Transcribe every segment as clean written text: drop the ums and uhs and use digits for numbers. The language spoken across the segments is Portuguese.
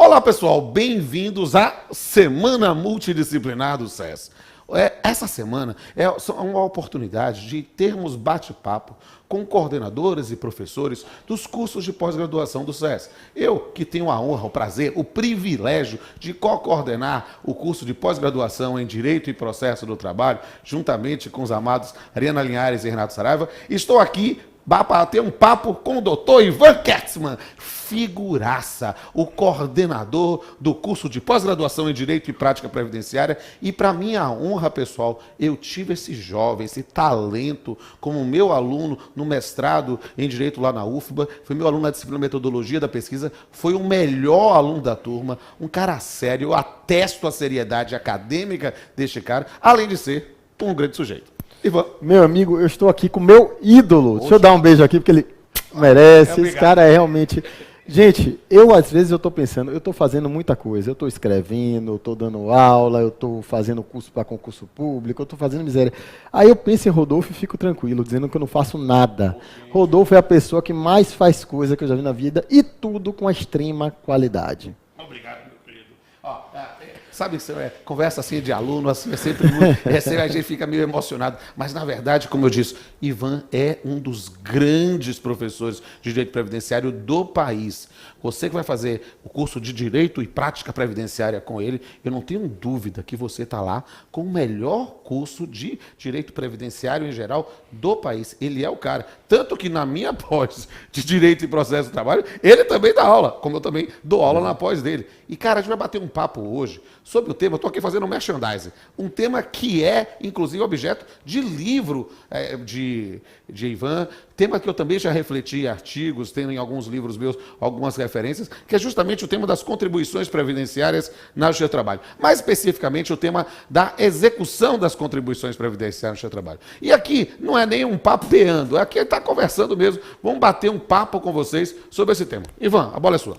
Olá, pessoal, bem-vindos à Semana Multidisciplinar do SES. Essa semana é uma oportunidade de termos bate-papo com coordenadores e professores dos cursos de pós-graduação do SES. Eu, que tenho a honra, o prazer, o privilégio de co-coordenar o curso de pós-graduação em Direito e Processo do Trabalho, juntamente com os amados Ariana Linhares e Renato Saraiva, estou aqui para ter um papo com o doutor Ivan Kertzmann, figuraça, o coordenador do curso de pós-graduação em Direito e Prática Previdenciária. E para minha honra, pessoal, eu tive esse jovem, esse talento, como meu aluno no mestrado em Direito lá na UFBA, foi meu aluno na disciplina Metodologia da Pesquisa, foi o melhor aluno da turma, um cara sério, eu atesto a seriedade acadêmica deste cara, além de ser um grande sujeito. Ivan. Meu amigo, eu estou aqui com o meu ídolo. Deixa eu dar um beijo aqui, porque ele merece. Esse cara é realmente... Gente, às vezes eu estou pensando, eu estou fazendo muita coisa. Eu estou escrevendo, eu estou dando aula, eu estou fazendo curso para concurso público, eu estou fazendo miséria. Aí eu penso em Rodolfo e fico tranquilo, dizendo que eu não faço nada. Rodolfo é a pessoa que mais faz coisa que eu já vi na vida e tudo com a extrema qualidade. Obrigado, meu querido. Sabe, conversa assim de aluno, assim, é sempre muito, a gente fica meio emocionado. Mas, na verdade, como eu disse, Ivan é um dos grandes professores de Direito Previdenciário do país. Você que vai fazer o curso de Direito e Prática Previdenciária com ele, eu não tenho dúvida que você está lá com o melhor curso de Direito Previdenciário em geral do país. Ele é o cara. Tanto que na minha pós de Direito e Processo do Trabalho, ele também dá aula, como eu também dou aula na pós dele. E, cara, a gente vai bater um papo hoje sobre o tema, eu estou aqui fazendo um merchandising, um tema que é, inclusive, objeto de livro de Ivan, tema que eu também já refleti em artigos, tenho em alguns livros meus algumas referências, que é justamente o tema das contribuições previdenciárias na Justiça do Trabalho. Mais especificamente, o tema da execução das contribuições previdenciárias na Justiça do Trabalho. E aqui não é nem um papo peando, aqui está conversando mesmo, vamos bater um papo com vocês sobre esse tema. Ivan, a bola é sua.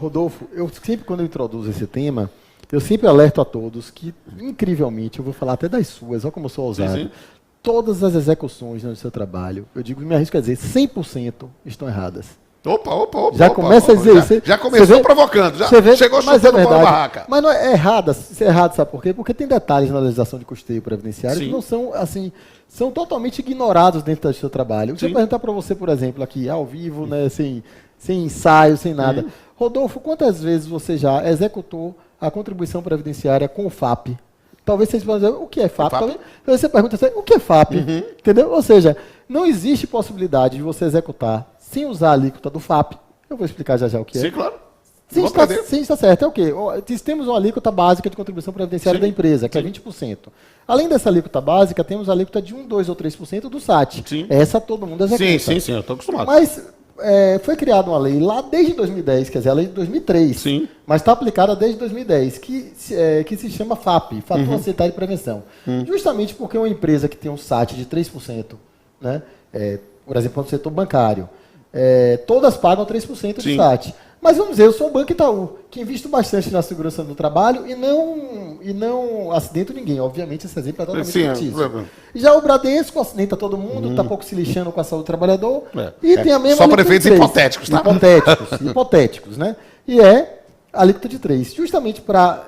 Rodolfo, eu sempre, quando eu introduzo esse tema, eu sempre alerto a todos que, incrivelmente, eu vou falar até das suas, olha como eu sou ousado, sim. Todas as execuções no seu trabalho, eu digo, me arrisco a dizer, 100% estão erradas. Opa. Já começa a dizer isso. Já começou provocando, já chegou chutando para a barraca. Mas não é errada, é errado, sabe por quê? Porque tem detalhes na legislação de custeio previdenciário que não são, assim, são totalmente ignorados dentro do seu trabalho. Deixa eu perguntar para você, por exemplo, aqui, ao vivo, né, sem ensaio, sem nada. Rodolfo, quantas vezes você já executou a contribuição previdenciária com o FAP? Talvez vocês possam dizer, o que é FAP? Talvez você pergunta assim, o que é FAP? Entendeu? Ou seja, não existe possibilidade de você executar sem usar a alíquota do FAP. Eu vou explicar já o que é. Sim, claro. Sim, está certo. É o quê? Temos uma alíquota básica de contribuição previdenciária da empresa, que é 20%. Além dessa alíquota básica, temos a alíquota de 1, 2 ou 3% do SAT. Sim. Essa todo mundo executa. Sim, eu estou acostumado. Mas foi criada uma lei lá desde 2010, quer dizer, a lei de 2003, Sim. mas está aplicada desde 2010, que se chama FAP, Fator Acientário de Prevenção. Justamente porque uma empresa que tem um SAT de 3%, né, por exemplo, no setor bancário, todas pagam 3% de SAT. Mas vamos dizer, eu sou o Banco Itaú, que invisto bastante na segurança do trabalho e não acidento ninguém. Obviamente, esse exemplo é totalmente fictício. Já o Bradesco acidenta todo mundo, está pouco se lixando com a saúde do trabalhador. E tem a mesma só para efeitos hipotéticos, tá? Hipotéticos, né? E é a alíquota de 3%. Justamente para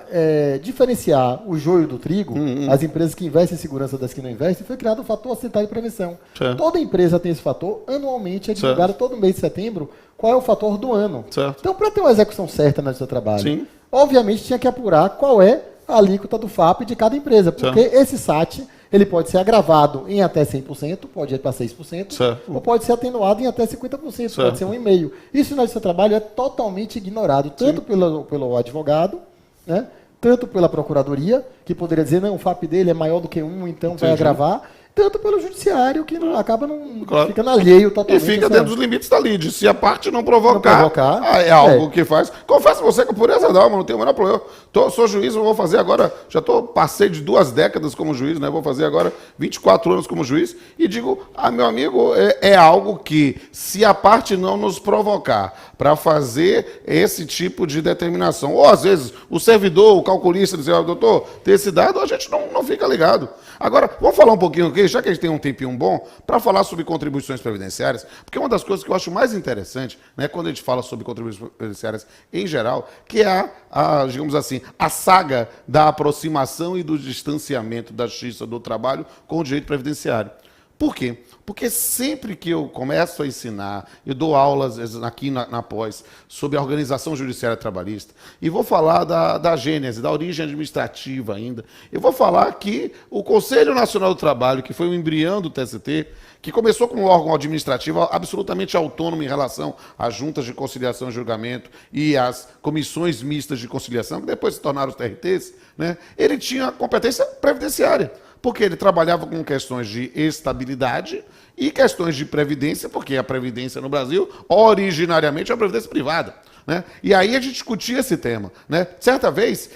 diferenciar o joio do trigo, as empresas que investem em segurança das que não investem, foi criado o fator acientário de prevenção. Certo. Toda empresa tem esse fator, anualmente é divulgado todo mês de setembro qual é o fator do ano. Certo. Então, para ter uma execução certa no seu trabalho, obviamente tinha que apurar qual é a alíquota do FAP de cada empresa, porque esse SAT ele pode ser agravado em até 100%, pode ir para 6%, ou pode ser atenuado em até 50%, pode ser 1,5%. Isso no seu trabalho é totalmente ignorado, tanto pelo advogado, né, tanto pela procuradoria, que poderia dizer, não, o FAP dele é maior do que 1, então vai agravar, tanto pelo judiciário, que acaba ficando alheio totalmente. E fica dentro dos limites da lide. Se a parte não provocar é algo que faz. Confesso a você que por essa não tenho o menor problema. Sou juiz, vou fazer agora, passei de 2 décadas como juiz, né? Vou fazer agora 24 anos como juiz, e digo, meu amigo, é algo que, se a parte não nos provocar para fazer esse tipo de determinação, ou às vezes o servidor, o calculista, dizer, doutor, tem esse dado, a gente não fica ligado. Agora, vamos falar um pouquinho aqui, já que a gente tem um tempinho bom, para falar sobre contribuições previdenciárias, porque uma das coisas que eu acho mais interessante, né, quando a gente fala sobre contribuições previdenciárias em geral, que é digamos assim, a saga da aproximação e do distanciamento da justiça do trabalho com o direito previdenciário. Por quê? Porque sempre que eu começo a ensinar, eu dou aulas aqui na pós sobre a organização judiciária trabalhista, e vou falar da gênese, da origem administrativa ainda. Eu vou falar que o Conselho Nacional do Trabalho, que foi o embrião do TST, que começou como um órgão administrativo absolutamente autônomo em relação às juntas de conciliação e julgamento e às comissões mistas de conciliação, que depois se tornaram os TRTs, né? Ele tinha competência previdenciária, porque ele trabalhava com questões de estabilidade e questões de previdência, porque a previdência no Brasil, originariamente, é uma previdência privada, né? E aí a gente discutia esse tema, né? Certa vez,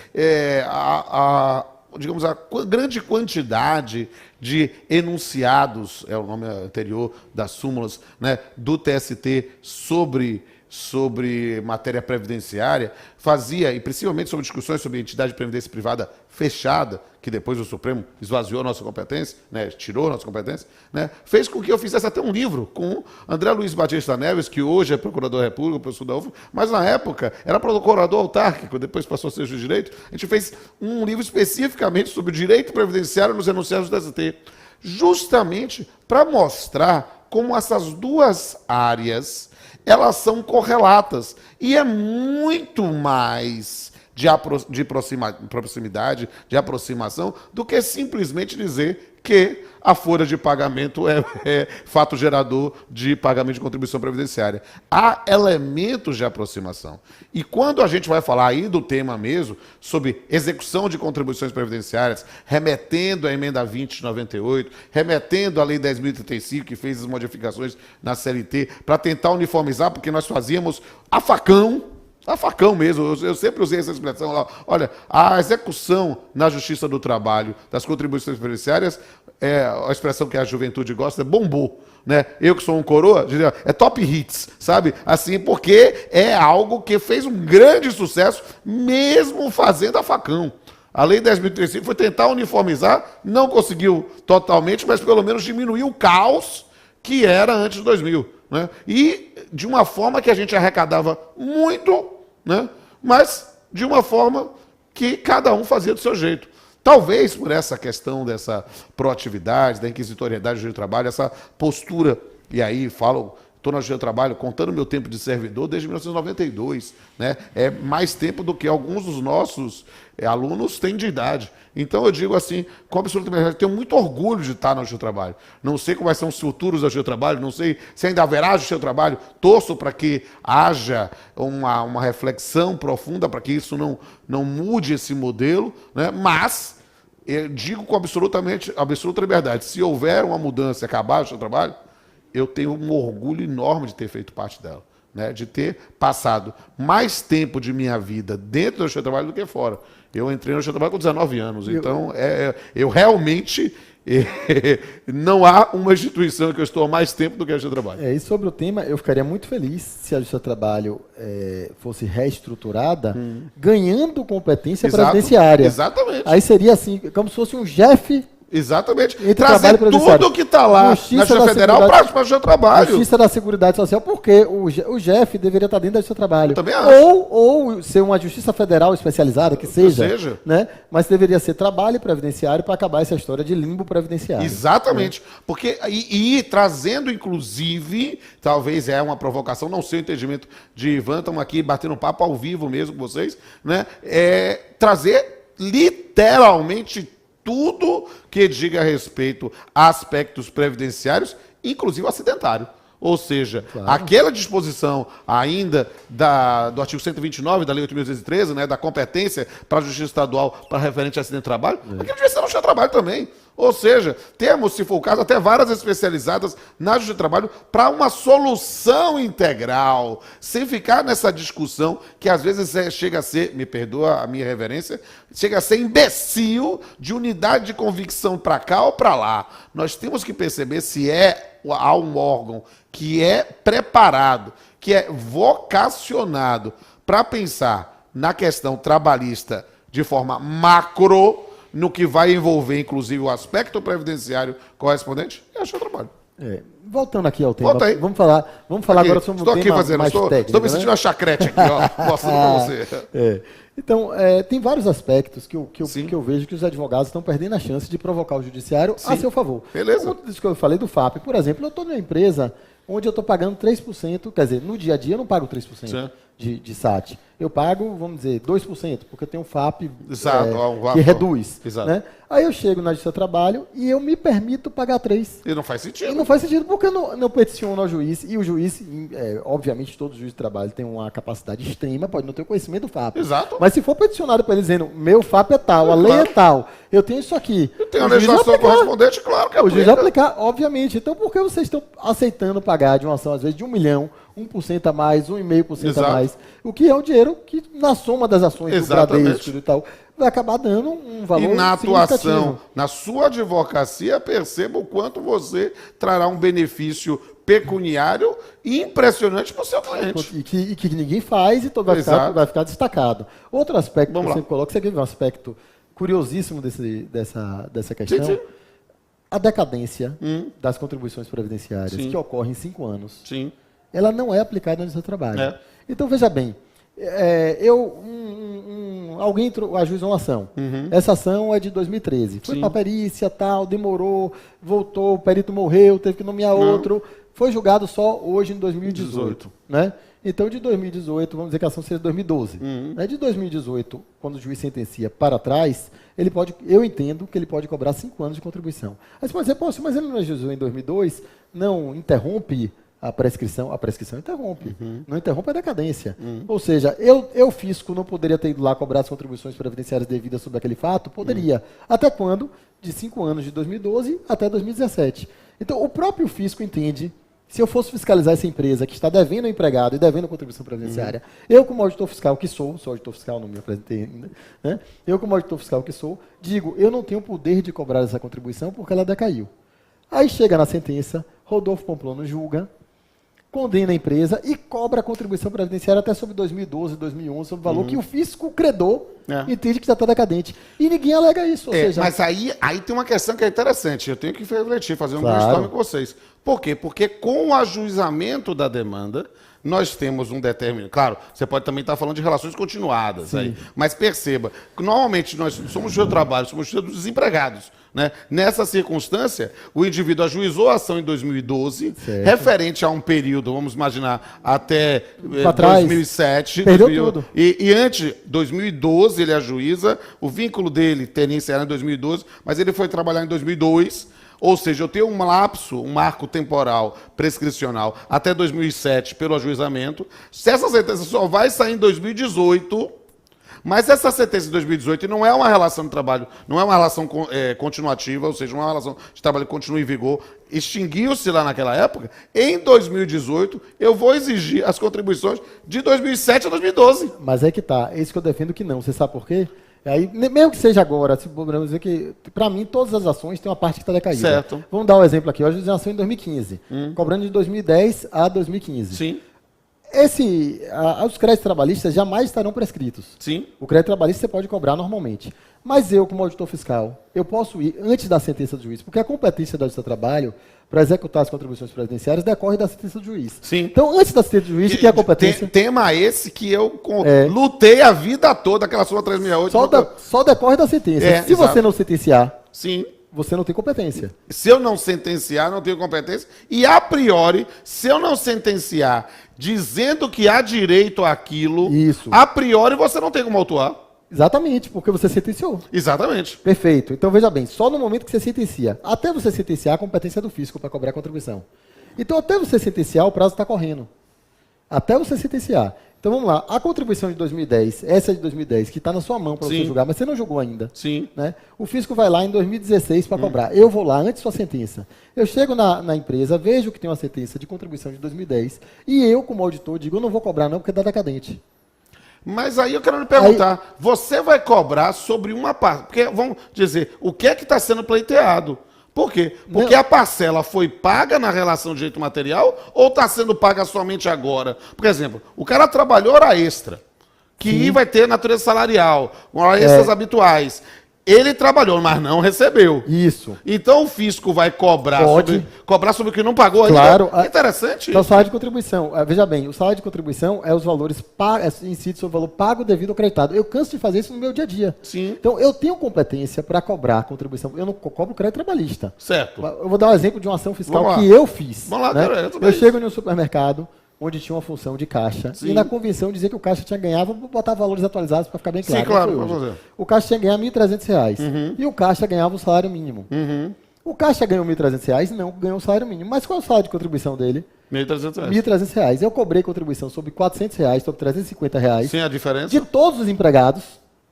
digamos, a grande quantidade de enunciados, é o nome anterior das súmulas, né, do TST sobre matéria previdenciária, fazia, e principalmente sobre discussões sobre entidade de previdência privada fechada, que depois o Supremo esvaziou a nossa competência, né, tirou a nossa competência, né, fez com que eu fizesse até um livro com André Luiz Batista Neves, que hoje é procurador da República, professor da UF, mas na época era procurador autárquico, depois passou a ser juiz de direito. A gente fez um livro especificamente sobre o direito previdenciário nos enunciados do TST, justamente para mostrar como essas duas áreas elas são correlatas. E é muito mais de proximidade, de aproximação, do que simplesmente dizer que a folha de pagamento é fato gerador de pagamento de contribuição previdenciária. Há elementos de aproximação. E quando a gente vai falar aí do tema mesmo, sobre execução de contribuições previdenciárias, remetendo à emenda 20 de 98, remetendo à lei 10.035, que fez as modificações na CLT, para tentar uniformizar, porque nós fazíamos a facão mesmo, eu sempre usei essa expressão lá. Olha, a execução na Justiça do Trabalho das contribuições previdenciárias, a expressão que a juventude gosta, é bombou, né? Eu que sou um coroa, diria, é top hits, sabe? Assim, porque é algo que fez um grande sucesso, mesmo fazendo a facão. A Lei 10.035 foi tentar uniformizar, não conseguiu totalmente, mas pelo menos diminuiu o caos que era antes de 2000, né? E de uma forma que a gente arrecadava muito, né? Mas de uma forma que cada um fazia do seu jeito. Talvez por essa questão dessa proatividade, da inquisitoriedade do direito do trabalho, essa postura, e aí falo, estou na Justiça do Trabalho contando meu tempo de servidor desde 1992, né? É mais tempo do que alguns dos nossos alunos têm de idade. Então eu digo assim, com absoluta verdade, tenho muito orgulho de estar na Justiça do Trabalho. Não sei quais são os futuros da Justiça do Trabalho, não sei se ainda haverá Justiça do Trabalho. Torço para que haja uma reflexão profunda para que isso não mude esse modelo, né? Mas eu digo com absoluta liberdade, se houver uma mudança e acabar a Justiça do Trabalho, eu tenho um orgulho enorme de ter feito parte dela, né? De ter passado mais tempo de minha vida dentro da Justiça do Trabalho do que fora. Eu entrei na Justiça do Trabalho com 19 anos, então eu realmente não há uma instituição que eu estou há mais tempo do que a Justiça do Trabalho. E sobre o tema, eu ficaria muito feliz se a Justiça do Trabalho fosse reestruturada, ganhando competência previdenciária. Exatamente. Aí seria assim, como se fosse um Jeff. Exatamente. Trazer tudo que está lá na Justiça Federal para a Justiça do Trabalho. Justiça da Seguridade Social, porque o JEF deveria estar dentro da Justiça do Trabalho. Eu também acho. Ou ser uma Justiça Federal especializada, que seja. Né? Mas deveria ser trabalho previdenciário para acabar essa história de limbo previdenciário. Exatamente. Né? Porque, e trazendo, inclusive, talvez é uma provocação, não sei o entendimento de Ivan, estamos aqui batendo papo ao vivo mesmo com vocês, né? Trazer literalmente tudo que diga respeito a aspectos previdenciários, inclusive o acidentário. Ou seja, aquela disposição ainda do artigo 129 da Lei 8.213, né, da competência para a Justiça Estadual para referente a acidente de trabalho, aquilo devia ser na Justiça do Trabalho também. Ou seja, temos, se for o caso, até varas especializadas na Justiça do Trabalho para uma solução integral, sem ficar nessa discussão que às vezes chega a ser, me perdoa a minha reverência, chega a ser imbecil de unidade de convicção para cá ou para lá. Nós temos que perceber se há um órgão que é preparado, que é vocacionado para pensar na questão trabalhista de forma macro, no que vai envolver, inclusive, o aspecto previdenciário correspondente, é justiça do trabalho. Voltando aqui ao tema, Volta aí. vamos falar agora sobre um estou aqui tema fazendo, mais técnico. estou me sentindo uma chacrete aqui, ó, mostrando para você. Então, tem vários aspectos que eu vejo que os advogados estão perdendo a chance de provocar o judiciário a seu favor. Beleza. Como isso que eu falei do FAP, por exemplo, eu estou numa empresa onde eu estou pagando 3%, quer dizer, no dia a dia eu não pago 3% de SAT. Eu pago, vamos dizer, 2%, porque eu tenho um FAP que reduz. Exato. Né? Aí eu chego na Justiça do Trabalho e eu me permito pagar 3%. E não faz sentido. E não faz sentido porque eu não peticiono ao juiz. E o juiz, obviamente, todo juiz de trabalho tem uma capacidade extrema, pode não ter o conhecimento do FAP. Exato. Mas se for peticionado para ele dizendo, meu FAP é tal, a lei é tal, eu tenho isso aqui. Eu tenho a legislação correspondente, claro que o juiz vai aplicar, obviamente. Então por que vocês estão aceitando pagar de uma ação, às vezes, de 1 milhão, 1% a mais, 1,5% a mais? O que é um dinheiro que, na soma das ações do Bradesco e tal, vai acabar dando um valor significativo. E na atuação, na sua advocacia, perceba o quanto você trará um benefício pecuniário impressionante para o seu cliente. E que ninguém faz e vai ficar destacado. Outro aspecto que eu sempre coloco, você quer ver um aspecto curiosíssimo dessa questão? Sim. A decadência das contribuições previdenciárias, que ocorre em 5 anos, ela não é aplicada no seu trabalho. Então, veja bem, alguém ajuizou uma ação. Essa ação é de 2013. Foi para perícia, tal, demorou, voltou, o perito morreu, teve que nomear outro. Foi julgado só hoje em 2018. Né? Então, de 2018, vamos dizer que a ação seja de 2012. De 2018, quando o juiz sentencia para trás, eu entendo que ele pode cobrar 5 anos de contribuição. Aí você pode dizer, poxa, mas ele não ajuizou em 2002, não interrompe a prescrição interrompe. Não interrompe a decadência. Ou seja, eu fisco, não poderia ter ido lá cobrar as contribuições previdenciárias devidas sobre aquele fato? Poderia. Até quando? De 5 anos, de 2012 até 2017. Então, o próprio fisco entende, se eu fosse fiscalizar essa empresa que está devendo ao empregado e devendo contribuição previdenciária, eu como auditor fiscal que sou auditor fiscal, não me apresentei ainda, né? Eu como auditor fiscal que sou, digo, eu não tenho poder de cobrar essa contribuição porque ela decaiu. Aí chega na sentença, Rodolfo Pamplona julga, condena a empresa e cobra a contribuição previdenciária até sobre 2012, 2011, sobre o valor que o fisco credor entende que já está decadente. E ninguém alega isso. Ou seja, mas aí tem uma questão que é interessante. Eu tenho que refletir, fazer um brainstorming com vocês. Por quê? Porque com o ajuizamento da demanda, nós temos um determinado... Claro, você pode também estar falando de relações continuadas aí, mas perceba, que normalmente nós somos do trabalho, somos dos desempregados. Né? Nessa circunstância, o indivíduo ajuizou a ação em 2012, referente a um período, vamos imaginar, até 2007. Perdeu tudo. E antes, 2012, ele ajuiza, o vínculo dele teria iniciado em 2012, mas ele foi trabalhar em 2002. Ou seja, eu tenho um lapso, um marco temporal prescricional até 2007 pelo ajuizamento. Se essa sentença só vai sair em 2018, mas essa sentença de 2018 não é uma relação de trabalho, não é uma relação continuativa, ou seja, não é uma relação de trabalho que continua em vigor, extinguiu-se lá naquela época, em 2018 eu vou exigir as contribuições de 2007 a 2012. Mas é que tá, é isso que eu defendo que não. Você sabe por quê? Aí, mesmo que seja agora, podemos dizer que, para mim, todas as ações têm uma parte que está decaída. Certo. Vamos dar um exemplo aqui. Hoje a ação em 2015, cobrando de 2010 a 2015. Sim. Os créditos trabalhistas jamais estarão prescritos. Sim. O crédito trabalhista você pode cobrar normalmente. Mas eu, como auditor fiscal, eu posso ir antes da sentença do juiz, porque a competência da Justiça do Trabalho para executar as contribuições previdenciárias decorre da sentença do juiz. Sim. Então, antes da sentença do juiz, que é a competência... Tema esse que eu lutei a vida toda, aquela sua 368. Só decorre da sentença. Se você não sentenciar, você não tem competência. Se eu não sentenciar, não tenho competência. E, a priori, se eu não sentenciar dizendo que há direito àquilo, a priori você não tem como autuar. Exatamente, porque você sentenciou. Exatamente. Perfeito. Então, veja bem, só no momento que você sentencia. Até você sentenciar, a competência é do fisco para cobrar a contribuição. Então, até você sentenciar, o prazo está correndo. Até você sentenciar. Então, vamos lá. A contribuição de 2010, essa de 2010, que está na sua mão para você julgar, mas você não julgou ainda. Sim. Né? O fisco vai lá em 2016 para cobrar. Eu vou lá antes da sua sentença. Eu chego na empresa, vejo que tem uma sentença de contribuição de 2010 e eu, como auditor, digo, eu não vou cobrar não, porque está decadente. Mas aí eu quero lhe perguntar, você vai cobrar sobre uma parte, porque vamos dizer, o que é que está sendo pleiteado? Por quê? Porque a parcela foi paga na relação de direito material ou está sendo paga somente agora? Por exemplo, o cara trabalhou hora extra, que vai ter natureza salarial, horas extras habituais. Ele trabalhou, mas não recebeu. Isso. Então o fisco vai cobrar sobre o que não pagou ainda. Claro. Interessante. Então, o salário de contribuição. Veja bem, o salário de contribuição é os valores incide sobre o valor pago devido ao creditado. Eu canso de fazer isso no meu dia a dia. Sim. Então, eu tenho competência para cobrar contribuição. Eu não cobro crédito trabalhista. Certo. Eu vou dar um exemplo de uma ação fiscal Vamos lá. que eu fiz. Vamos lá, né? cara, Eu chego em um supermercado onde tinha uma função de caixa. Sim. E na convenção dizia que o caixa tinha ganhado, vou botar valores atualizados para ficar bem claro. Sim, claro. Não foi Vamos hoje. fazer. O caixa tinha ganhado R$ 1.300. E o caixa ganhava o salário mínimo. O caixa ganhou R$ 1.300, não ganhou o salário mínimo. Mas qual é o salário de contribuição dele? R$ 1.300. R$ 1.300. Eu cobrei contribuição sobre R$ 400, sobre R$ 350. Sim, a diferença. De todos os empregados.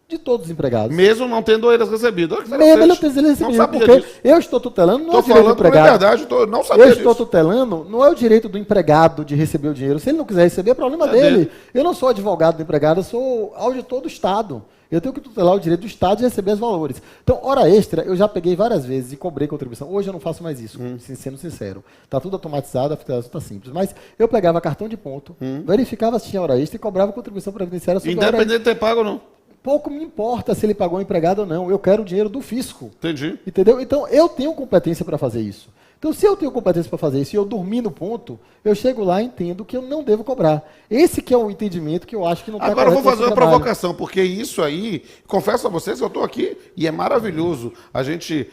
De todos os empregados. Mesmo não tendo eles recebido. Mesmo ele não tendo eles Não recebido. sabia Porque disso. eu estou tutelando, não é Tô o direito do falando com empregado. verdade, não sabia Eu disso. estou tutelando, não é o direito do empregado de receber o dinheiro. Se ele não quiser receber, é problema dele. Eu não sou advogado do empregado, eu sou auditor do Estado. Eu tenho que tutelar o direito do Estado de receber os valores. Então, hora extra, eu já peguei várias vezes e cobrei contribuição. Hoje eu não faço mais isso, sendo sincero. Está tudo automatizado, a fidelização está simples. Mas eu pegava cartão de ponto, verificava se tinha hora extra e cobrava contribuição previdenciária sobre a hora extra. Independente de ter pago ou não. Pouco me importa se ele pagou o empregado ou não. Eu quero o dinheiro do fisco. Entendi. Entendeu? Então, eu tenho competência para fazer isso. Então, se eu tenho competência para fazer isso e eu dormir no ponto, eu chego lá e entendo que eu não devo cobrar. Esse que é o entendimento que eu acho que não está correto. Agora eu vou fazer nesse uma trabalho. provocação, porque isso aí, confesso a vocês que eu estou aqui e é maravilhoso. A gente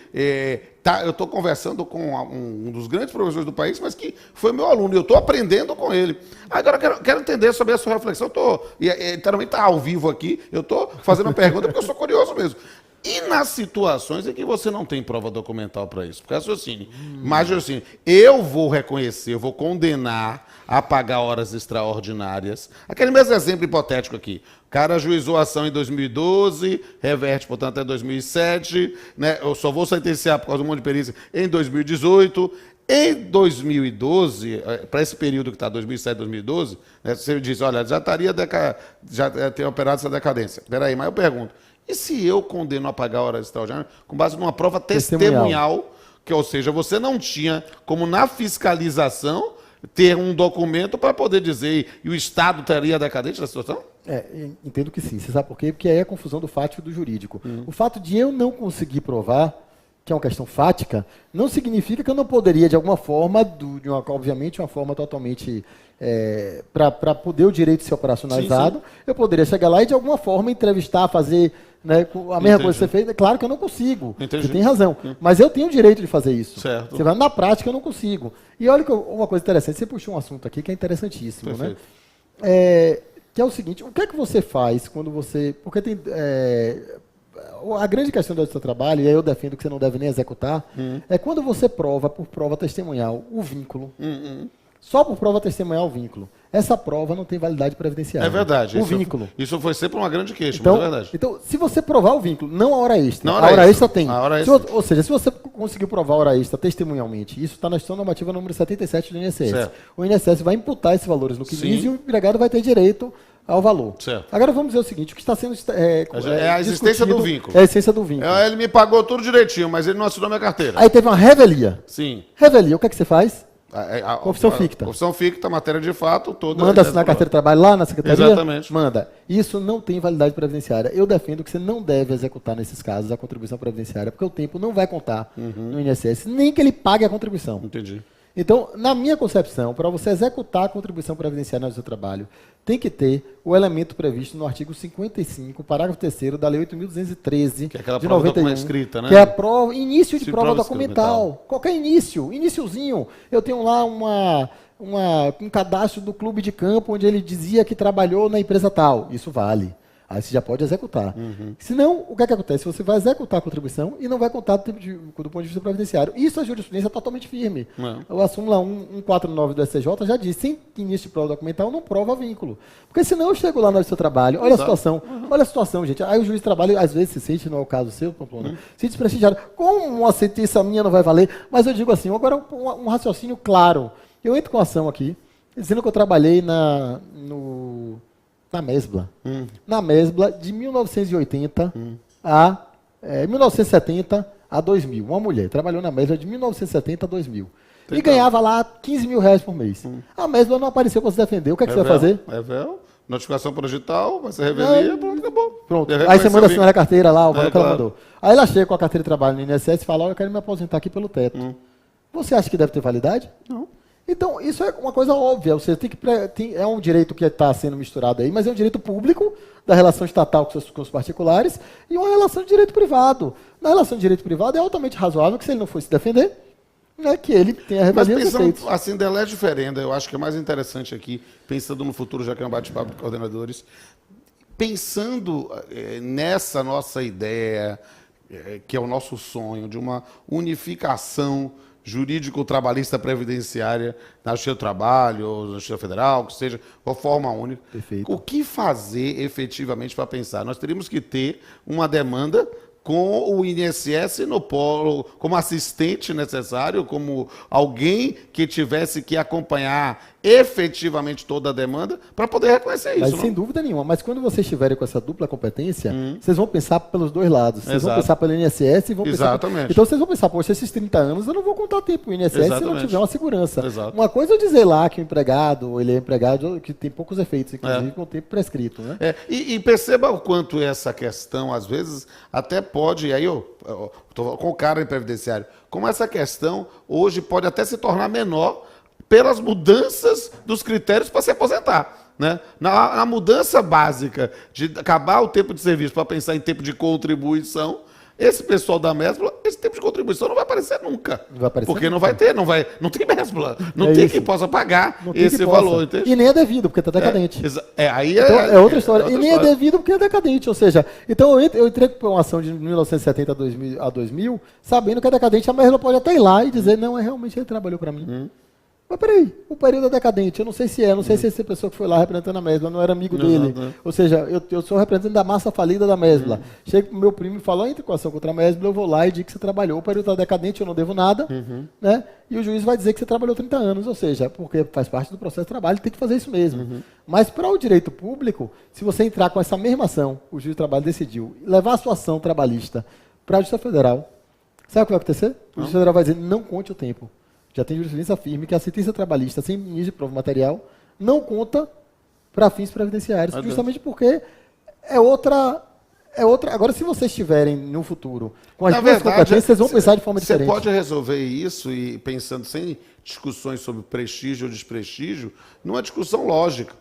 eu estou conversando com um dos grandes professores do país, mas que foi meu aluno, e eu estou aprendendo com ele. Agora quero entender sobre a sua reflexão. Literalmente está ao vivo aqui, eu estou fazendo uma pergunta porque eu sou curioso mesmo. E nas situações em que você não tem prova documental para isso? Porque raciocínio. Mas raciocínio, eu vou reconhecer, eu vou condenar a pagar horas extraordinárias. Aquele mesmo exemplo hipotético aqui. O cara ajuizou a ação em 2012, reverte, portanto, até 2007. Né? Eu só vou sentenciar por causa de um monte de perícia em 2018. Em 2012, para esse período que está 2007, 2012, né, você diz, olha, já tem operado essa decadência. Espera aí, mas eu pergunto, e se eu condeno a pagar horas extraordinárias com base numa prova testemunhal, que, ou seja, você não tinha como na fiscalização ter um documento para poder dizer, e o Estado teria decadente da situação? Entendo que sim. Você sabe por quê? Porque aí é a confusão do fático e do jurídico. O fato de eu não conseguir provar, que é uma questão fática, não significa que eu não poderia, de alguma forma, obviamente, uma forma totalmente para poder o direito ser operacionalizado, sim. Eu poderia chegar lá e, de alguma forma, entrevistar, fazer né, a mesma coisa que você fez. É claro que eu não consigo. Entendi. Você tem razão. Mas eu tenho o direito de fazer isso. Certo. Você vai, na prática, eu não consigo. E olha uma coisa interessante. Você puxou um assunto aqui que é interessantíssimo. Perfeito. Né? Que é o seguinte, o que é que você faz quando você... Porque tem... a grande questão do seu trabalho, e aí eu defendo que você não deve nem executar, é quando você prova, por prova testemunhal, o vínculo. Só por prova testemunhal o vínculo. Essa prova não tem validade previdenciária. É verdade. O vínculo. Isso foi sempre uma grande queixa, então, mas é verdade. Então, se você provar o vínculo, não a hora extra. Não a hora extra tem. Hora extra. Ou seja, se você conseguiu provar a hora extra testemunhalmente, isso está na instituição normativa número 77 do INSS. Certo. O INSS vai imputar esses valores no CNIS e o empregado vai ter direito ao valor. Certo. Agora vamos dizer o seguinte, o que está sendo é a existência do vínculo. É a essência do vínculo. Ele me pagou tudo direitinho, mas ele não assinou minha carteira. Aí teve uma revelia. Sim. Revelia, o que é que você faz? Confissão ficta. Confissão ficta, matéria de fato, toda. Manda assinar a carteira de trabalho lá na secretaria? Exatamente. Manda. Isso não tem validade previdenciária. Eu defendo que você não deve executar nesses casos a contribuição previdenciária, porque o tempo não vai contar no INSS, nem que ele pague a contribuição. Entendi. Então, na minha concepção, para você executar a contribuição previdenciária no seu trabalho, tem que ter o elemento previsto no artigo 55, parágrafo 3º da Lei 8.213, que é aquela de prova 91, escrita, né? Que é a prova, início de prova documental. Qualquer iniciozinho. Eu tenho lá um cadastro do clube de campo onde ele dizia que trabalhou na empresa tal. Isso vale. Aí você já pode executar. Senão, o que é que acontece? Você vai executar a contribuição e não vai contar do ponto de vista previdenciário. Isso a jurisprudência é totalmente firme. A súmula 149 do STJ já diz, sem início de prova documental, não prova vínculo. Porque senão eu chego lá no seu trabalho, olha a situação, olha a situação, gente. Aí o juiz de trabalho, às vezes, se sente, não é o caso seu, Pamplona, se desprestigiado. Como uma sentença minha não vai valer? Mas eu digo assim, agora um raciocínio claro. Eu entro com a ação aqui, dizendo que eu trabalhei na Mesbla. Na Mesbla, de 1980 a 1970 a 2000. Uma mulher trabalhou na Mesbla de 1970 a 2000. E ganhava lá 15 mil reais por mês. A Mesbla não apareceu para se defender. O que é que você vai fazer? Notificação projetal, vai ser revelia, pronto, acabou. acabou. Pronto. Ele Aí você manda reconheceu assinar a carteira lá, o valor que ela claro. mandou. Aí ela chega com a carteira de trabalho no INSS e fala, eu quero me aposentar aqui pelo teto. Você acha que deve ter validade? Não. Então, isso é uma coisa óbvia. Você é um direito que está sendo misturado aí, mas é um direito público da relação estatal com os particulares e uma relação de direito privado. Na relação de direito privado é altamente razoável que, se ele não for se defender, né, que ele tenha Mas revalia dos pensando efeitos. assim, da lei diferente, eu acho que é mais interessante aqui, pensando no futuro, já que é um bate-papo de coordenadores, pensando nessa nossa ideia, que é o nosso sonho, de uma unificação jurídico-trabalhista previdenciária na Justiça do Trabalho, ou na Justiça Federal, que seja, uma forma única. Perfeito. O que fazer efetivamente para pensar? Nós teríamos que ter uma demanda com o INSS no polo, como assistente necessário, como alguém que tivesse que acompanhar efetivamente toda a demanda para poder reconhecer Mas isso. sem dúvida nenhuma. Mas quando vocês estiverem com essa dupla competência, vocês vão pensar pelos dois lados. Vocês vão Exato. pensar pelo INSS e vão pensar... Exatamente. Então vocês vão pensar, poxa, esses 30 anos eu não vou contar tempo o INSS se não Exatamente. tiver uma segurança. Exato. Uma coisa é eu dizer lá que o empregado, ele é empregado que tem poucos efeitos, inclusive com o tempo prescrito, né? E perceba o quanto essa questão, às vezes, até pode, e aí eu estou com o cara em previdenciário, como essa questão hoje pode até se tornar menor pelas mudanças dos critérios para se aposentar. Né? Na mudança básica de acabar o tempo de serviço para pensar em tempo de contribuição, esse pessoal da Mesbla, esse tempo de contribuição não vai aparecer nunca. Não vai aparecer porque nunca. não não tem Mesbla, não É tem isso. quem possa pagar Não tem esse que possa. valor. Entende? E nem é devido, porque está decadente. Aí Então, é outra história. outra E nem história. é devido porque é decadente. Ou seja, então eu entrei com uma ação de 1970 a 2000, sabendo que é decadente. A Mesbla pode até ir lá e dizer, não, realmente ele trabalhou para mim. Mas peraí, o período é decadente. Eu não sei se não sei se essa pessoa que foi lá representando a Mesbla não era amigo dele. não. Ou seja, eu sou representante da massa falida da Mesbla. Chega pro meu primo e fala, entre com a ação contra a Mesbla, eu vou lá e digo que você trabalhou. O período está decadente, eu não devo nada. Né? E o juiz vai dizer que você trabalhou 30 anos. Ou seja, porque faz parte do processo de trabalho, tem que fazer isso mesmo. Mas para o direito público, se você entrar com essa mesma ação, o juiz de trabalho decidiu levar a sua ação trabalhista para a Justiça Federal, sabe o que vai acontecer? O juiz federal vai dizer, não conte o tempo. Já tem jurisprudência firme que a sentença trabalhista sem início de prova material não conta para fins previdenciários, justamente porque é outra. Agora, se vocês estiverem no futuro com as duas competências, vocês vão pensar de forma diferente. Você pode resolver isso e pensando sem discussões sobre prestígio ou desprestígio, numa discussão lógica,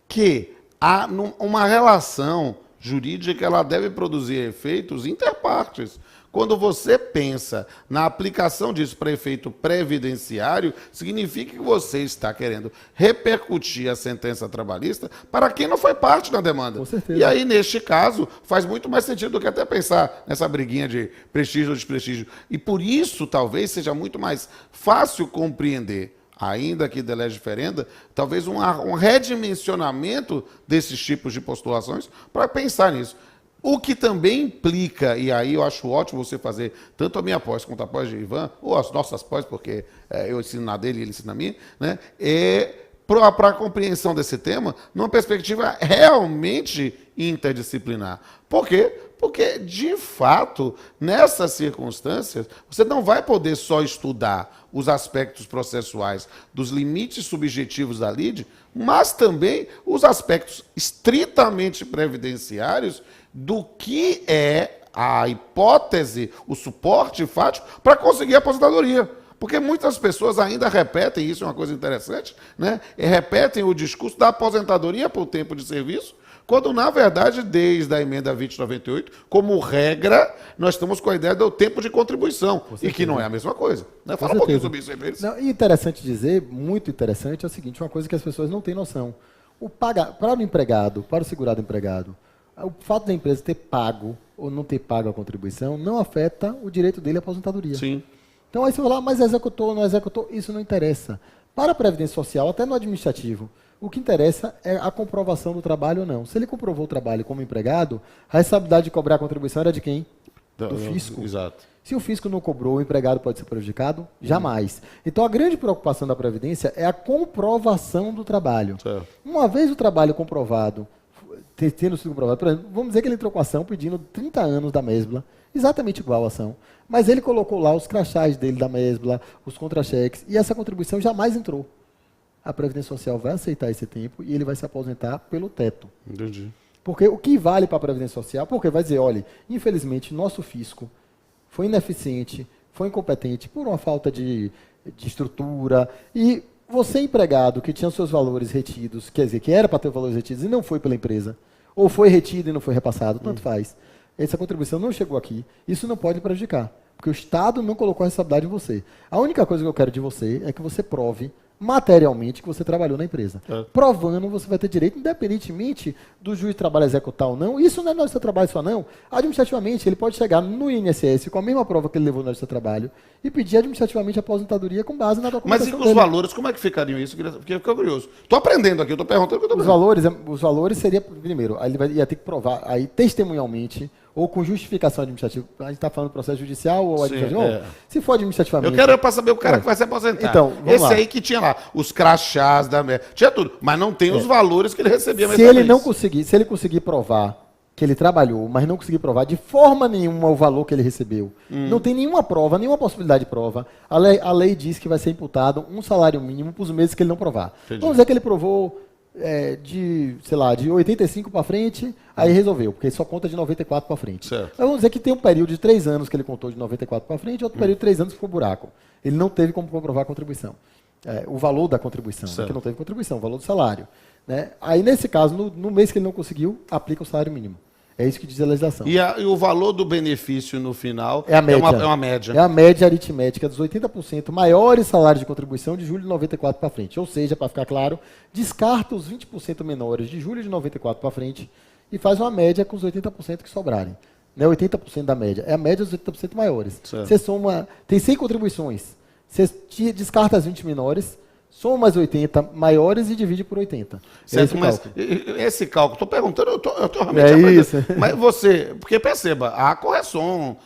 que há uma relação jurídica, ela deve produzir efeitos interpartes. Quando você pensa na aplicação disso para efeito previdenciário, significa que você está querendo repercutir a sentença trabalhista para quem não foi parte da demanda. Com certeza. E aí, neste caso, faz muito mais sentido do que até pensar nessa briguinha de prestígio ou desprestígio. E por isso, talvez, seja muito mais fácil compreender, ainda que de lege ferenda, talvez um redimensionamento desses tipos de postulações para pensar nisso. O que também implica, e aí eu acho ótimo você fazer tanto a minha pós quanto a pós de Ivan, ou as nossas pós, porque eu ensino na dele e ele ensina na minha, né, para a compreensão desse tema, numa perspectiva realmente interdisciplinar. Por quê? Porque, de fato, nessas circunstâncias, você não vai poder só estudar os aspectos processuais dos limites subjetivos da lide, mas também os aspectos estritamente previdenciários do que é a hipótese, o suporte fático para conseguir a aposentadoria. Porque muitas pessoas ainda repetem, isso é uma coisa interessante, né? E repetem o discurso da aposentadoria por tempo de serviço, quando, na verdade, desde a emenda 2098, como regra, nós estamos com a ideia do tempo de contribuição, e que não é a mesma coisa. Né? Fala um pouquinho sobre isso aí, Feliz. Não, e interessante dizer, muito interessante, é o seguinte, uma coisa que as pessoas não têm noção. Para o empregado, para o segurado empregado, o fato da empresa ter pago ou não ter pago a contribuição não afeta o direito dele à aposentadoria. Sim. Então aí você vai lá, mas executou, não executou, isso não interessa. Para a Previdência Social, até no administrativo, o que interessa é a comprovação do trabalho ou não. Se ele comprovou o trabalho como empregado, a responsabilidade de cobrar a contribuição era de quem? Do fisco. Exato. Se o fisco não cobrou, o empregado pode ser prejudicado? Jamais. Então a grande preocupação da Previdência é a comprovação do trabalho. Certo. Uma vez o trabalho comprovado, tendo sido comprovado, por exemplo, vamos dizer que ele entrou com a ação pedindo 30 anos da Mesbla, exatamente igual a ação, mas ele colocou lá os crachás dele da Mesbla, os contra-cheques, e essa contribuição jamais entrou. A Previdência Social vai aceitar esse tempo e ele vai se aposentar pelo teto. Entendi. Porque o que vale para a Previdência Social, porque vai dizer, olha, infelizmente, nosso fisco foi ineficiente, foi incompetente por uma falta de estrutura, e você, empregado, que tinha seus valores retidos, quer dizer, que era para ter valores retidos e não foi pela empresa, ou foi retido e não foi repassado, tanto faz. Essa contribuição não chegou aqui, isso não pode prejudicar, porque o Estado não colocou a responsabilidade em você. A única coisa que eu quero de você é que você prove materialmente que você trabalhou na empresa. Provando, você vai ter direito, independentemente do juiz de trabalho executar ou não. Isso não é no seu trabalho só não. Administrativamente, ele pode chegar no INSS com a mesma prova que ele levou no seu trabalho e pedir administrativamente a aposentadoria com base na documentação Mas e os dele. valores, como é que ficariam isso? Porque fica curioso. Estou aprendendo aqui, estou perguntando o que eu estou aprendendo. Os valores seria, primeiro, aí ele ia ter que provar, aí testemunhalmente, ou com justificação administrativa. A gente está falando do processo judicial ou administrativo? Se for administrativamente... Eu quero para saber o cara que vai se aposentar. Então, vamos esse lá. aí que tinha lá, os crachás da... Tinha tudo, mas não tem os valores que ele recebia se ele conseguir provar que ele trabalhou, mas não conseguir provar de forma nenhuma o valor que ele recebeu, não tem nenhuma prova, nenhuma possibilidade de prova, a lei diz que vai ser imputado um salário mínimo para os meses que ele não provar. Entendi. Vamos dizer que ele provou de 85 para frente, aí resolveu, porque só conta de 94 para frente. Certo. Vamos dizer que tem um período de 3 anos que ele contou de 94 para frente, outro período de 3 anos que ficou buraco. Ele não teve como comprovar a contribuição. O valor da contribuição, que não teve contribuição, o valor do salário. Né? Aí, nesse caso, no mês que ele não conseguiu, aplica o salário mínimo. É isso que diz a legislação. E o valor do benefício no final é a média. É uma média. É a média aritmética dos 80% maiores salários de contribuição de julho de 94 para frente. Ou seja, para ficar claro, descarta os 20% menores de julho de 94 para frente e faz uma média com os 80% que sobrarem. Não é 80% da média, é a média dos 80% maiores. Certo. Você soma, tem 100 contribuições, você descarta as 20 menores, soma as 80 maiores e divide por 80. Certo, mas esse cálculo, estou perguntando, eu estou realmente isso. Mas você, porque perceba, a correção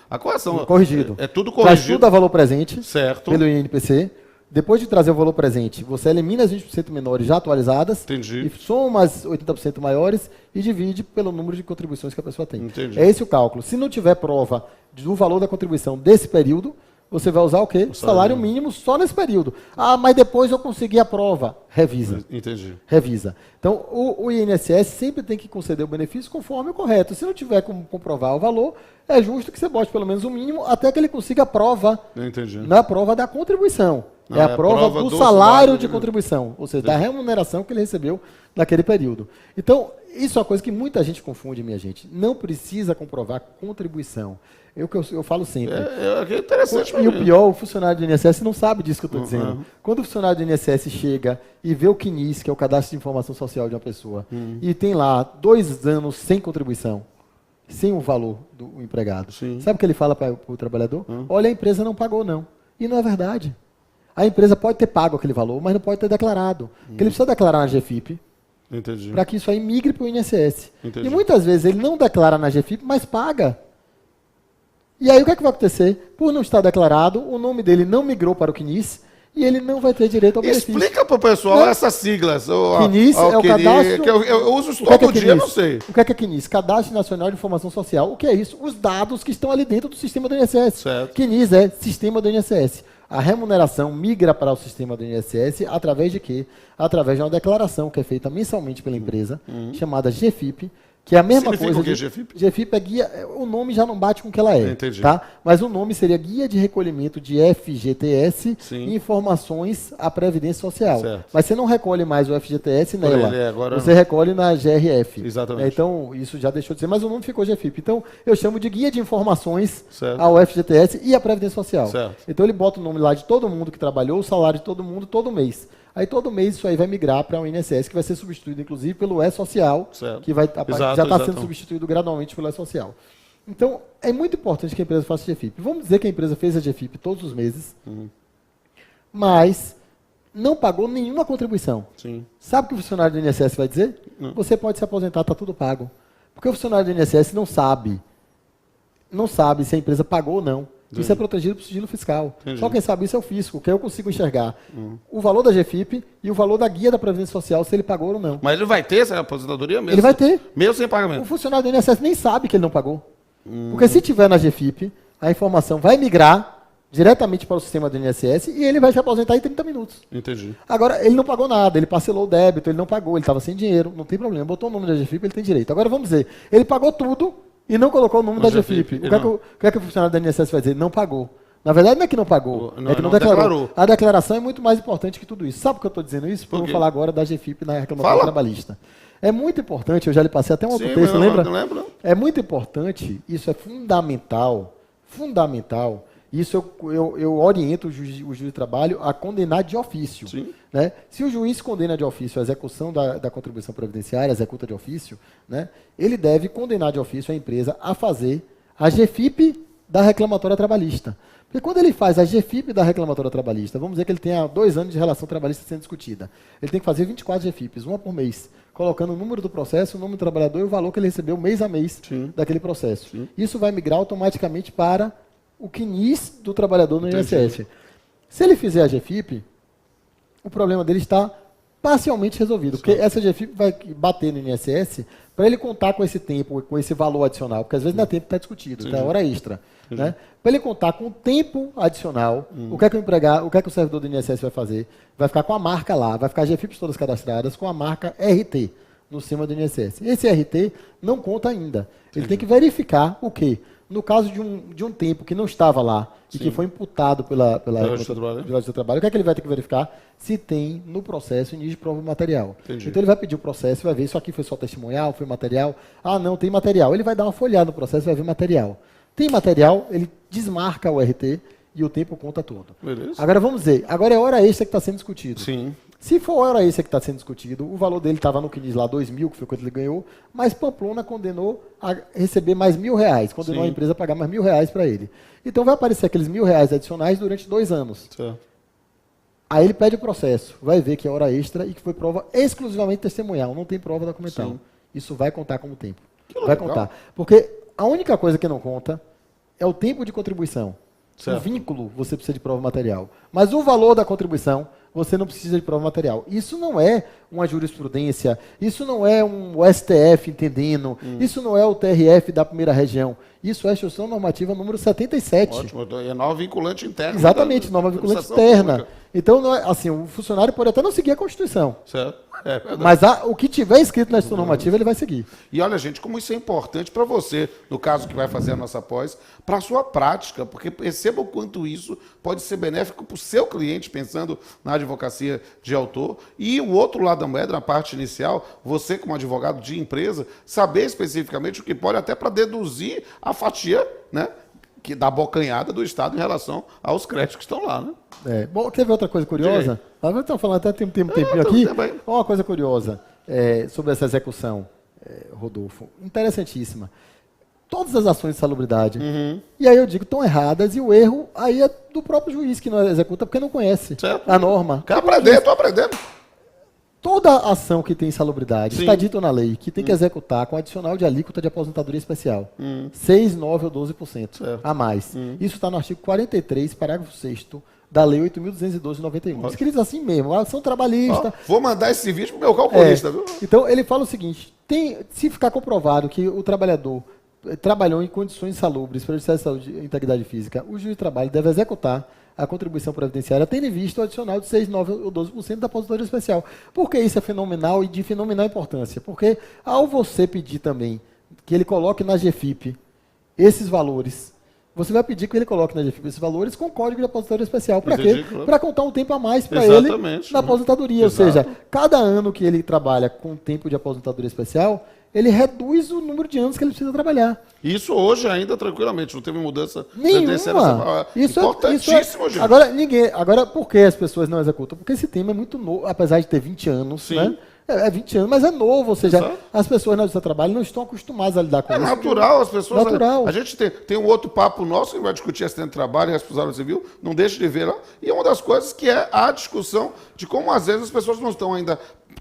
corrigido. É tudo corrigido. corrigido. Traz valor presente, certo, pelo INPC. Depois de trazer o valor presente, você elimina as 20% menores já atualizadas. Entendi. E soma as 80% maiores e divide pelo número de contribuições que a pessoa tem. Entendi. É esse o cálculo. Se não tiver prova do valor da contribuição desse período, você vai usar o quê? Salário mínimo só nesse período. Ah, mas depois eu consegui a prova. Revisa. Entendi. Revisa. Então, o INSS sempre tem que conceder o benefício conforme o correto. Se não tiver como comprovar o valor, é justo que você bote pelo menos o mínimo até que ele consiga a prova. Entendi. Não é a prova da contribuição. Não, é a prova do salário de contribuição. Ou seja, da remuneração que ele recebeu naquele período. Então, isso é uma coisa que muita gente confunde, minha gente. Não precisa comprovar contribuição. Eu falo sempre. É interessante. E o pior, o funcionário do INSS não sabe disso que eu estou dizendo. Quando o funcionário do INSS chega e vê o CNIS, que é o Cadastro de Informação Social de uma pessoa, e tem lá 2 anos sem contribuição, sem o valor do empregado, sabe o que ele fala para o trabalhador? Olha, a empresa não pagou, não. E não é verdade. A empresa pode ter pago aquele valor, mas não pode ter declarado. Porque ele precisa declarar na GFIP, para que isso aí migre para o INSS. Entendi. E muitas vezes ele não declara na GFIP, mas paga. E aí o que é que vai acontecer? Por não estar declarado, o nome dele não migrou para o CNIS e ele não vai ter direito ao benefício. Explica para o pessoal essas siglas. CNIS é o cadastro... Que eu uso isso todo dia, não sei. O que é CNIS? Cadastro Nacional de Informação Social. O que é isso? Os dados que estão ali dentro do sistema do INSS. Certo. CNIS é sistema do INSS. A remuneração migra para o sistema do INSS através de quê? Através de uma declaração que é feita mensalmente pela empresa, chamada GFIP, que é a mesma Significa coisa. O que é GFIP? GFIP é guia. O nome já não bate com o que ela é. Entendi. Tá? Mas o nome seria Guia de Recolhimento de FGTS e Informações à Previdência Social. Certo. Mas você não recolhe mais o FGTS nela. Agora você recolhe na GRF. Exatamente. Então, isso já deixou de ser, mas o nome ficou GFIP. Então, eu chamo de Guia de Informações certo. ao FGTS e à Previdência Social. Certo. Então, ele bota o nome lá de todo mundo que trabalhou, o salário de todo mundo, todo mês. Aí todo mês isso aí vai migrar para o INSS, que vai ser substituído, inclusive, pelo E-Social, que vai, já está sendo substituído gradualmente pelo E-Social. Então, é muito importante que a empresa faça GFIP. Vamos dizer que a empresa fez a GFIP todos os meses, mas não pagou nenhuma contribuição. Sim. Sabe o que o funcionário do INSS vai dizer? Não. Você pode se aposentar, está tudo pago. Porque o funcionário do INSS não sabe se a empresa pagou ou não. Isso é protegido por sigilo fiscal. Entendi. Só quem sabe isso é o fisco, que eu consigo enxergar o valor da GFIP e o valor da guia da Previdência Social, se ele pagou ou não. Mas ele vai ter essa aposentadoria mesmo? Ele vai ter. Mesmo sem pagamento? O funcionário do INSS nem sabe que ele não pagou. Porque se tiver na GFIP, a informação vai migrar diretamente para o sistema do INSS e ele vai se aposentar em 30 minutos. Entendi. Agora, ele não pagou nada, ele parcelou o débito, ele não pagou, ele estava sem dinheiro, não tem problema, botou o número da GFIP, ele tem direito. Agora, vamos dizer, ele pagou tudo e não colocou o número da GFIP. O que é que o funcionário da INSS vai dizer? Não pagou. Na verdade, não é que não pagou, é que não declarou. A declaração é muito mais importante que tudo isso. Sabe por que eu estou dizendo isso? Porque eu vou falar agora da GFIP na reclamação trabalhista. É muito importante, eu já lhe passei até um outro texto, lembra? Não lembro, não. É muito importante, isso é fundamental, isso eu oriento o juiz de trabalho a condenar de ofício. Né? Se o juiz condena de ofício a execução da contribuição previdenciária, executa de ofício, né? Ele deve condenar de ofício a empresa a fazer a GFIP da reclamatória trabalhista. Porque quando ele faz a GFIP da reclamatória trabalhista, vamos dizer que ele tenha 2 anos de relação trabalhista sendo discutida. Ele tem que fazer 24 GFIPs, uma por mês, colocando o número do processo, o número do trabalhador e o valor que ele recebeu mês a mês daquele processo. Isso vai migrar automaticamente para o CNIS do trabalhador no INSS. Se ele fizer a GFIP, o problema dele está parcialmente resolvido, porque essa GFIP vai bater no INSS para ele contar com esse tempo, com esse valor adicional, porque às vezes não é tempo que está discutido, é hora extra. Né? Para ele contar com o tempo adicional, o que é que o empregado, o que é que o servidor do INSS vai fazer? Vai ficar com a marca lá, vai ficar as GFIPs todas cadastradas com a marca RT no sistema do INSS. Esse RT não conta ainda. Ele tem que verificar o quê? No caso de um tempo que não estava lá e que foi imputado pela Justiça do Trabalho, o que é que ele vai ter que verificar? Se tem no processo início de prova material. Então ele vai pedir o processo, vai ver isso aqui foi só testemunhal, foi material. Ah, não, tem material. Ele vai dar uma folhada no processo e vai ver material. Tem material, ele desmarca o RT e o tempo conta todo. Beleza. Agora vamos dizer, agora é hora extra que está sendo discutido. Sim. Se for hora extra que está sendo discutido, o valor dele estava no CNIS lá 2.000, que foi quanto ele ganhou, mas Pamplona condenou a receber mais R$1.000, condenou a empresa a pagar mais R$1.000 para ele. Então vai aparecer aqueles R$1.000 adicionais durante 2 anos. Certo. Aí ele pede o processo, vai ver que é hora extra e que foi prova exclusivamente testemunhal, não tem prova documental. Sim. Isso vai contar como tempo. Que vai legal. contar. Porque a única coisa que não conta é o tempo de contribuição. Certo. O vínculo, você precisa de prova material. Mas o valor da contribuição, você não precisa de prova material. Isso não é uma jurisprudência, isso não é um STF entendendo, isso não é o TRF da primeira região. Isso é a Instrução Normativa número 77. Ótimo, é norma vinculante interna. Exatamente, norma vinculante interna. Então, não é, assim, o funcionário pode até não seguir a Constituição. Certo. É verdade. Mas o que tiver escrito na Instrução Normativa, ele vai seguir. E olha, gente, como isso é importante para você, no caso que vai fazer a nossa pós, para a sua prática, porque perceba o quanto isso pode ser benéfico para o seu cliente, pensando na advocacia de autor, e o outro lado da moeda, na parte inicial, você como advogado de empresa, saber especificamente o que pode, até para deduzir a fatia, né, que da bocanhada do Estado em relação aos créditos que estão lá, né? Bom, quer ver outra coisa curiosa? Nós estamos falando até tem um tempinho aqui. Uma coisa curiosa sobre essa execução, Rodolfo, interessantíssima. Todas as ações de salubridade, e aí eu digo, estão erradas, e o erro aí é do próprio juiz que não executa, porque não conhece a norma. Quer aprender, estou aprendendo. Toda ação que tem insalubridade, está dito na lei, que tem que executar com adicional de alíquota de aposentadoria especial. 6, 9 ou 12% a mais. Isso está no artigo 43, parágrafo 6º, da Lei 8.212 de 91. Escrito assim mesmo, ação trabalhista. Vou mandar esse vídeo para o meu calculista, viu? Então, ele fala o seguinte, se ficar comprovado que o trabalhador trabalhou em condições insalubres, prejudiciais de saúde e integridade física, o juiz de trabalho deve executar a contribuição previdenciária, tendo em vista o adicional de 6, 9 ou 12% da aposentadoria especial. Por que isso é fenomenal e de fenomenal importância? Porque ao você pedir também que ele coloque na GFIP esses valores, você vai pedir que ele coloque na GFIP esses valores com código de aposentadoria especial. Para quê? Para contar um tempo a mais para ele na aposentadoria. Exato. Ou seja, cada ano que ele trabalha com tempo de aposentadoria especial, ele reduz o número de anos que ele precisa trabalhar. Isso hoje ainda tranquilamente, não teve mudança nenhuma. Isso importantíssimo, gente. Agora, por que as pessoas não executam? Porque esse tema é muito novo, apesar de ter 20 anos, né? É 20 anos, mas é novo, ou seja, as pessoas na justiça do trabalho não estão acostumadas a lidar com isso. É natural, as pessoas... Natural. A gente tem um outro papo nosso, que vai discutir acidente de trabalho e responsabilidade civil, não deixe de ver lá, e é uma das coisas que é a discussão de como, às vezes, as pessoas não estão ainda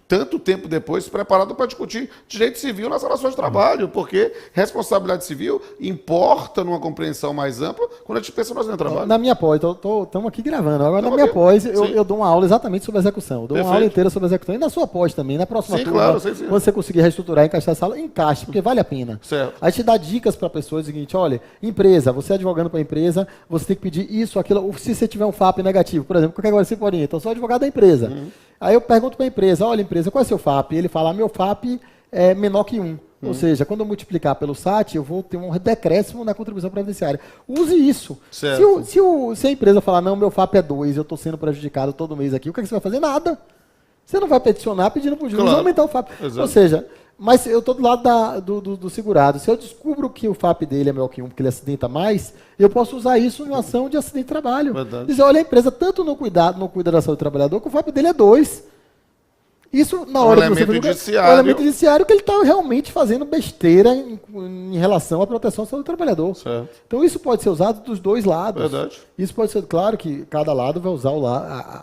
tanto tempo depois preparado para discutir direito civil nas relações de trabalho, porque responsabilidade civil importa numa compreensão mais ampla quando a gente pensa no acidente de trabalho. Na minha pós, estamos aqui gravando, agora na minha pós eu dou uma aula exatamente sobre execução, eu dou uma aula inteira sobre execução, e na sua pós também, na próxima turma, claro, quando você conseguir reestruturar e encaixar essa aula, encaixe, porque vale a pena. Certo. Aí te dá dicas para a pessoa, é o seguinte, olha, empresa, você advogando para a empresa, você tem que pedir isso, aquilo, se você tiver um FAP negativo, por exemplo, qualquer coisa você pode ir, então eu sou advogado da empresa. Aí eu pergunto para a empresa, olha empresa, qual é o seu FAP? Ele fala, meu FAP é menor que 1. Ou seja, quando eu multiplicar pelo SAT, eu vou ter um decréscimo na contribuição previdenciária. Use isso. Se a empresa falar, não, meu FAP é 2, eu estou sendo prejudicado todo mês aqui, o que você vai fazer? Nada. Você não vai peticionar pedindo para o juiz aumentar o FAP. Exato. Ou seja, mas eu estou do lado do segurado. Se eu descubro que o FAP dele é maior que 1, porque ele acidenta mais, eu posso usar isso em uma ação de acidente de trabalho. Verdade. Dizer, olha, a empresa tanto não cuida da saúde do trabalhador, que o FAP dele é 2. Isso, na hora que você judiciário. É um elemento judiciário que ele está realmente fazendo besteira em relação à proteção à saúde do trabalhador. Certo. Então, isso pode ser usado dos dois lados. Verdade. Isso pode ser, claro que cada lado vai usar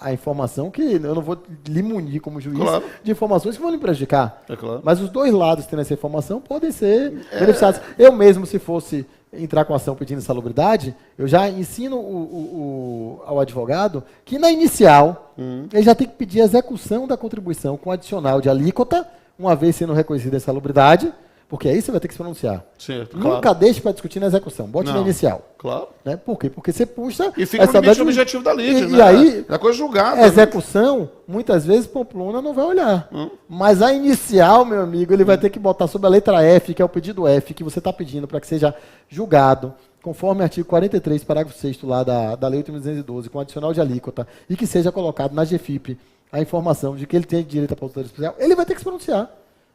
a informação que eu não vou lhe munir como juiz de informações que vão lhe prejudicar. É claro. Mas os dois lados tendo essa informação podem ser beneficiados. Eu mesmo, se fosse entrar com ação pedindo insalubridade, eu já ensino ao advogado que na inicial ele já tem que pedir a execução da contribuição com adicional de alíquota, uma vez sendo reconhecida a insalubridade, porque aí você vai ter que se pronunciar. Certo, Nunca deixe para discutir na execução, bote na inicial. Claro. Né? Por quê? Porque você puxa... E fica no limite objetivo da lide, né? E aí, da coisa julgada. A execução, muitas vezes, Pamplona não vai olhar. Mas a inicial, meu amigo, ele vai ter que botar sobre a letra F, que é o pedido F, que você está pedindo para que seja julgado, conforme o artigo 43, parágrafo 6º lá da Lei 8.212, com adicional de alíquota, e que seja colocado na GFIP a informação de que ele tem direito à aposentadoria especial, ele vai ter que se pronunciar.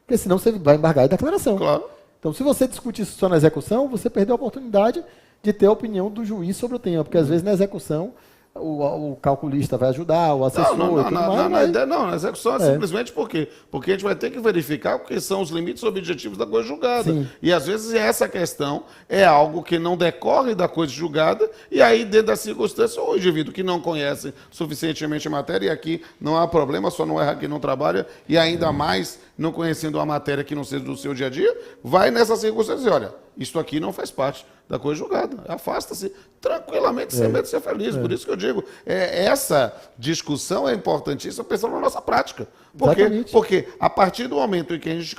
Porque senão você vai embargar a declaração. Claro. Então, se você discutir isso só na execução, você perdeu a oportunidade de ter a opinião do juiz sobre o tema. Porque, às vezes, na execução, o calculista vai ajudar, o assessor... Na execução é simplesmente por quê? Porque a gente vai ter que verificar quais são os limites objetivos da coisa julgada. Sim. E, às vezes, essa questão é algo que não decorre da coisa julgada, e aí, dentro da circunstância, o indivíduo que não conhece suficientemente a matéria, e aqui não há problema, só não erra quem não trabalha, e ainda mais não conhecendo a matéria que não seja do seu dia a dia, vai nessa circunstância e dizer, olha, isso aqui não faz parte da coisa julgada. Afasta-se tranquilamente, sem medo de ser feliz. Por isso que eu digo, essa discussão é importantíssima pensando na nossa prática. Por quê? Porque a partir do momento em que a gente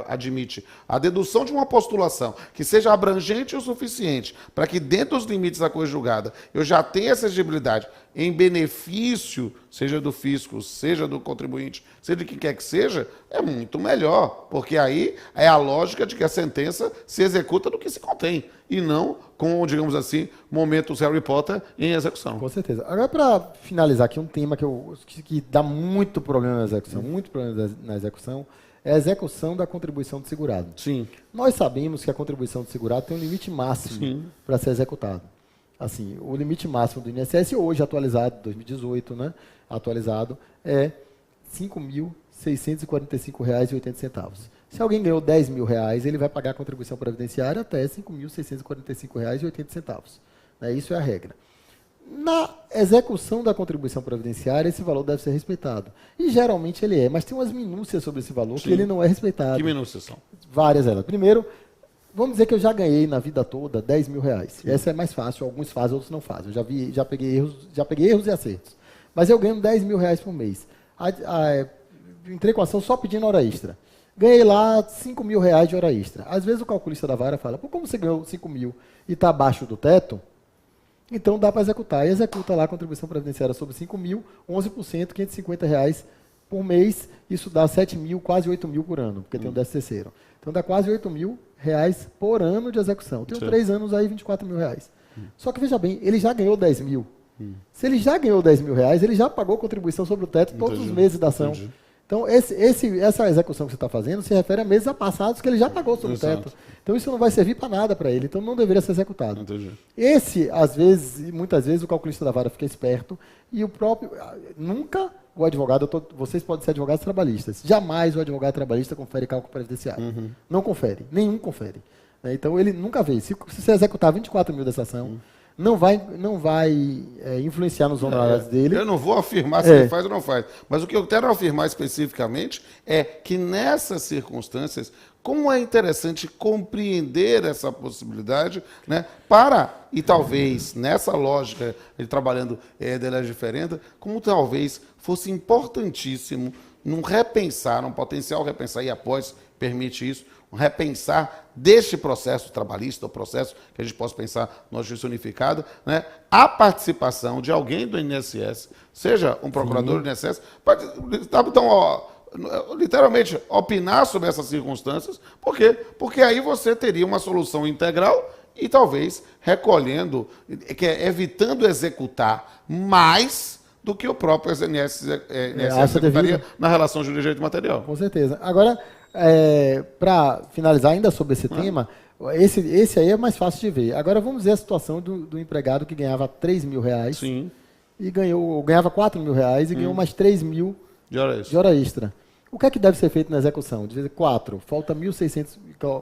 admite a dedução de uma postulação que seja abrangente o suficiente para que dentro dos limites da coisa julgada eu já tenha essa exigibilidade em benefício, seja do fisco, seja do contribuinte, seja de quem quer que seja, é muito melhor, porque aí é a lógica de que a sentença se executa do que se contém, e não com, digamos assim, momentos Harry Potter em execução. Com certeza. Agora, para finalizar aqui, um tema que dá muito problema na execução, muito problema na execução, é a execução da contribuição do segurado. Sim. Nós sabemos que a contribuição do segurado tem um limite máximo para ser executado. Assim, o limite máximo do INSS hoje atualizado, 2018, né, atualizado, é R$ 5.645,80. Se alguém ganhou R$ 10.000, ele vai pagar a contribuição previdenciária até R$ 5.645,80. Né, isso é a regra. Na execução da contribuição previdenciária, esse valor deve ser respeitado. E geralmente ele é, mas tem umas minúcias sobre esse valor que ele não é respeitado. Que minúcias são? Várias elas. Primeiro, vamos dizer que eu já ganhei na vida toda R$ 10.000. Essa é mais fácil, alguns fazem, outros não fazem. Eu já peguei erros e acertos. Mas eu ganho R$ 10.000 por mês. Entrei com a ação só pedindo hora extra. Ganhei lá R$ 5.000 de hora extra. Às vezes o calculista da vara fala, pô, como você ganhou 5.000 e está abaixo do teto, então dá para executar. E executa lá a contribuição previdenciária sobre 5.000, 11%, R$ 550 por mês. Isso dá 7.000, quase 8.000 por ano, porque tem um 13º. Então dá quase R$ 8.000 por ano de execução. Tenho 3 anos aí, R$ 24.000. Só que veja bem, ele já ganhou 10.000. Se ele já ganhou R$ 10.000, ele já pagou contribuição sobre o teto todos os meses da ação. Então, essa execução que você está fazendo se refere a meses passados que ele já pagou sobre o teto. Então, isso não vai servir para nada para ele. Então, não deveria ser executado. Às vezes, muitas vezes, o calculista da vara fica esperto e o próprio... Nunca o advogado... Vocês podem ser advogados trabalhistas. Jamais o advogado trabalhista confere cálculo previdenciário. Não confere. Nenhum confere. Então, ele nunca vê. Se você executar 24.000 dessa ação, não vai influenciar nos honorários dele. Eu não vou afirmar se ele faz ou não faz. Mas o que eu quero afirmar especificamente é que nessas circunstâncias, como é interessante compreender essa possibilidade, né, e talvez nessa lógica, ele trabalhando de lei diferente, como talvez fosse importantíssimo num repensar, um potencial repensar, e após permite isso, um repensar deste processo trabalhista, o processo que a gente possa pensar no Justiça Unificada, né, a participação de alguém do INSS, seja um procurador do INSS, literalmente opinar sobre essas circunstâncias. Por quê? Porque aí você teria uma solução integral e talvez recolhendo, evitando executar mais do que o próprio INSS executaria na relação de direito material. Com certeza. Agora, para finalizar ainda sobre esse tema, esse aí é mais fácil de ver. Agora vamos ver a situação do empregado que ganhava R$3.000 Sim. E ganhava R$4.000 e ganhou mais 3.000 de hora extra. O que é que deve ser feito na execução? De vez 4, falta 1.600,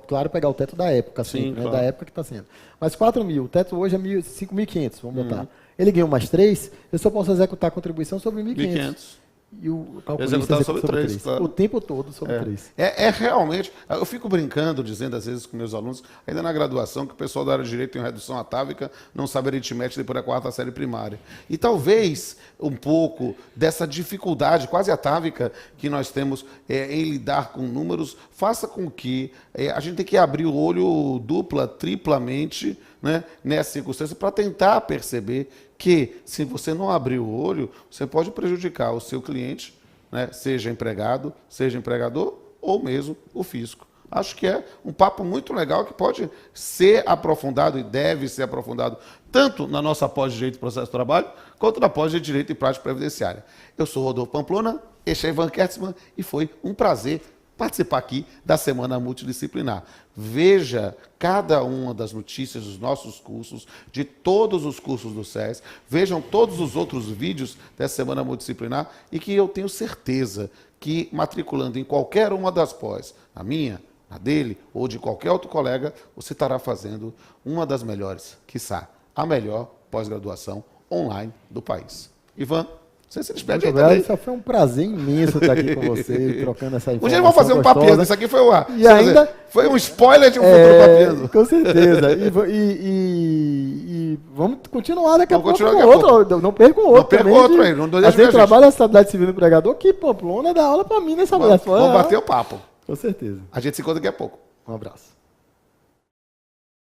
claro, pegar o teto da época, sempre, né? Claro. Da época que está sendo. Mas 4.000, o teto hoje é 5.500, vamos botar. Ele ganhou mais 3, eu só posso executar a contribuição sobre 1.500. E o calculista executar sobre 3. Claro. O tempo todo sobre 3. Realmente, eu fico brincando, dizendo às vezes com meus alunos, ainda na graduação, que o pessoal da área de direito tem uma redução atávica, não sabe aritmética depois da 4ª série primária. E talvez um pouco dessa dificuldade quase atávica que nós temos em lidar com números, faça com que a gente tenha que abrir o olho dupla, triplamente, né, nessa circunstância, para tentar perceber que, se você não abrir o olho, você pode prejudicar o seu cliente, né, seja empregado, seja empregador, ou mesmo o fisco. Acho que é um papo muito legal que pode ser aprofundado e deve ser aprofundado tanto na nossa pós-direito e processo de trabalho, quanto na pós-direito e prática previdenciária. Eu sou Rodolfo Pamplona, este é Ivan Kertzmann, e foi um prazer participar aqui da Semana Multidisciplinar. Veja cada uma das notícias dos nossos cursos, de todos os cursos do SES, vejam todos os outros vídeos dessa Semana Multidisciplinar e que eu tenho certeza que matriculando em qualquer uma das pós, a minha, a dele ou de qualquer outro colega, você estará fazendo uma das melhores, quiçá, a melhor pós-graduação online do país. Ivan, você se despede aí também. Isso foi um prazer imenso estar aqui com você, trocando essa informação. Hoje vamos fazer um papiano. Isso aqui foi foi um spoiler de um futuro papiano. Com certeza. E vamos continuar daqui a pouco com outro. Não perca o outro. Não perca o outro aí. A gente trabalha a estabilidade civil do empregador, que Pamplona dá aula para mim nessa mulher. Vamos bater o papo. Com certeza. A gente se encontra daqui a pouco. Um abraço.